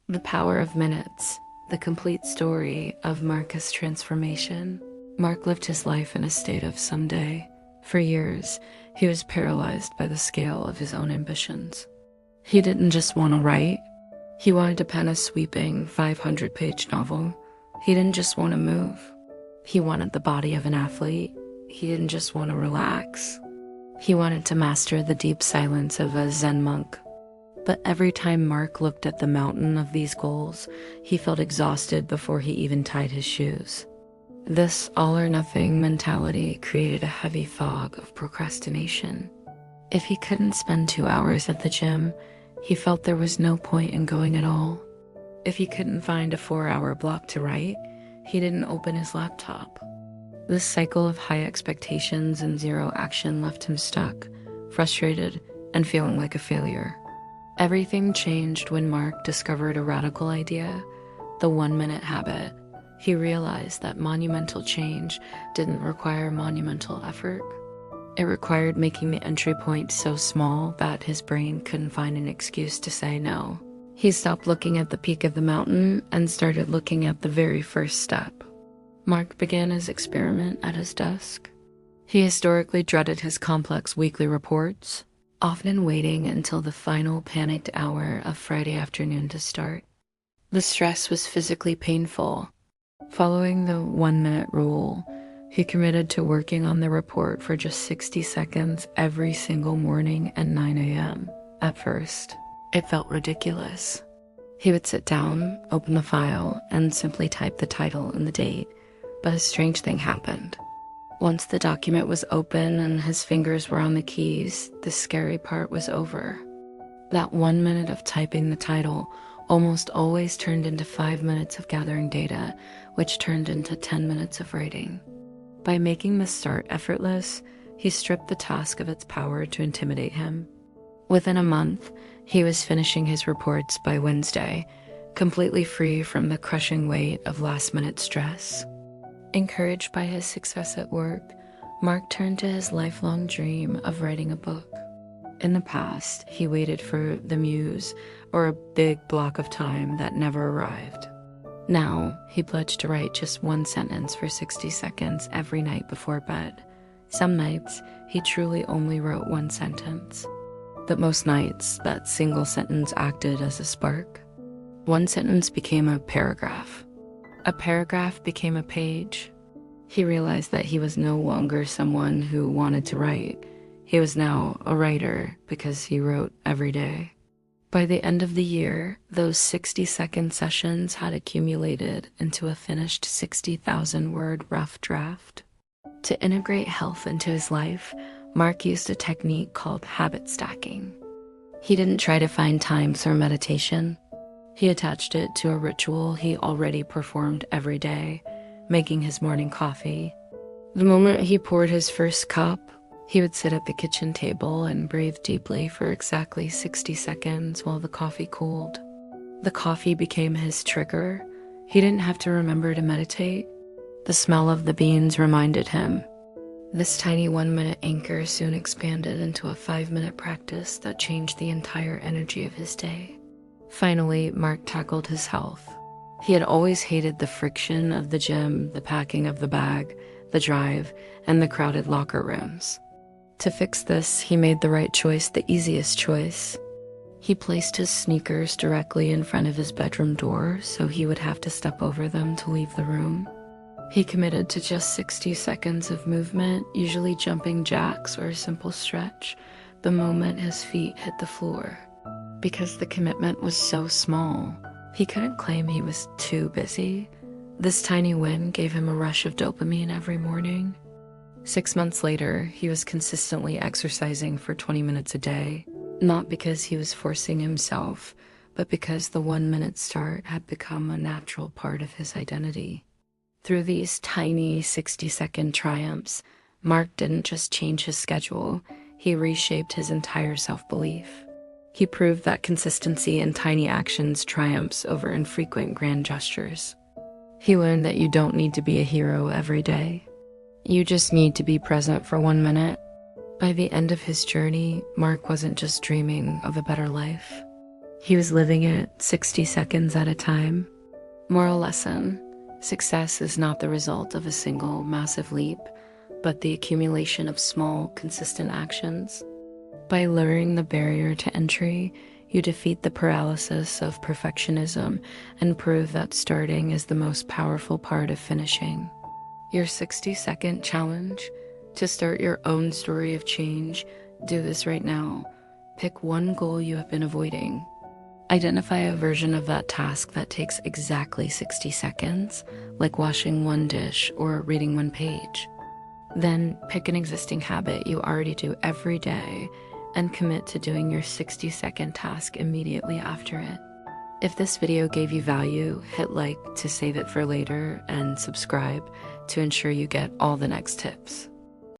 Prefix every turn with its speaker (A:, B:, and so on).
A: The Power of Minutes, the complete story of Marcus' transformation. Mark lived his life in a state of someday. For years, he was paralyzed by the scale of his own ambitions. He didn't just want to write. He wanted to pen a sweeping 500-page novel. He didn't just want to move. He wanted the body of an athlete. He didn't just want to relax. He wanted to master the deep silence of a Zen monk. But every time Mark looked at the mountain of these goals, he felt exhausted before he even tied his shoes. This all-or-nothing mentality created a heavy fog of procrastination. If he couldn't spend 2 hours at the gym, he felt there was no point in going at all. If he couldn't find a 4-hour block to write, he didn't open his laptop. This cycle of high expectations and zero action left him stuck, frustrated, and feeling like a failure. Everything changed when Mark discovered a radical idea, the 1-minute habit. He realized that monumental change didn't require monumental effort. It required making the entry point so small that his brain couldn't find an excuse to say no. He stopped looking at the peak of the mountain and started looking at the very first step. Mark began his experiment at his desk. He historically dreaded his complex weekly reports, often waiting until the final panicked hour of Friday afternoon to start. The stress was physically painful. Following the 1-minute rule, he committed to working on the report for just 60 seconds every single morning at 9 a.m. At first, it felt ridiculous. He would sit down, open the file, and simply type the title and the date. But a strange thing happened. Once the document was open and his fingers were on the keys, the scary part was over. That 1 minute of typing the title almost always turned into 5 minutes of gathering data, which turned into 10 minutes of writing. By making the start effortless, he stripped the task of its power to intimidate him. Within a month, he was finishing his reports by Wednesday, completely free from the crushing weight of last-minute stress. Encouraged by his success at work, Mark turned to his lifelong dream of writing a book. In the past, he waited for the muse or a big block of time that never arrived. Now, he pledged to write just 1 sentence for 60 seconds every night before bed. Some nights, he truly only wrote 1 sentence. But most nights, that single sentence acted as a spark. 1 sentence became a paragraph. A paragraph became a page. He realized that he was no longer someone who wanted to write. He was now a writer because he wrote every day. By the end of the year, those 60-second sessions had accumulated into a finished 60,000-word rough draft. To integrate health into his life, Mark used a technique called habit stacking. He didn't try to find times or meditation. He attached it to a ritual he already performed every day, making his morning coffee. The moment he poured his first cup, he would sit at the kitchen table and breathe deeply for exactly 60 seconds while the coffee cooled. The coffee became his trigger. He didn't have to remember to meditate. The smell of the beans reminded him. This tiny 1-minute anchor soon expanded into a 5-minute practice that changed the entire energy of his day. Finally, Mark tackled his health. He had always hated the friction of the gym, the packing of the bag, the drive, and the crowded locker rooms. To fix this, he made the right choice, the easiest choice. He placed his sneakers directly in front of his bedroom door so he would have to step over them to leave the room. He committed to just 60 seconds of movement, usually jumping jacks or a simple stretch, the moment his feet hit the floor. Because the commitment was so small, he couldn't claim he was too busy. This tiny win gave him a rush of dopamine every morning. 6 months later, he was consistently exercising for 20 minutes a day, not because he was forcing himself, but because the 1-minute start had become a natural part of his identity. Through these tiny 60-second triumphs, Mark didn't just change his schedule, he reshaped his entire self-belief. He proved that consistency in tiny actions triumphs over infrequent grand gestures. He learned that you don't need to be a hero every day. You just need to be present for 1 minute. By the end of his journey, Mark wasn't just dreaming of a better life. He was living it 60 seconds at a time. Moral lesson: success is not the result of a single massive leap, but the accumulation of small, consistent actions. By lowering the barrier to entry, you defeat the paralysis of perfectionism and prove that starting is the most powerful part of finishing. Your 60-second challenge: to start your own story of change. Do this right now. Pick one goal you have been avoiding. Identify a version of that task that takes exactly 60 seconds, like washing one dish or reading one page. Then pick an existing habit you already do every day and commit to doing your 60-second task immediately after it. If this video gave you value, hit like to save it for later and subscribe to ensure you get all the next tips.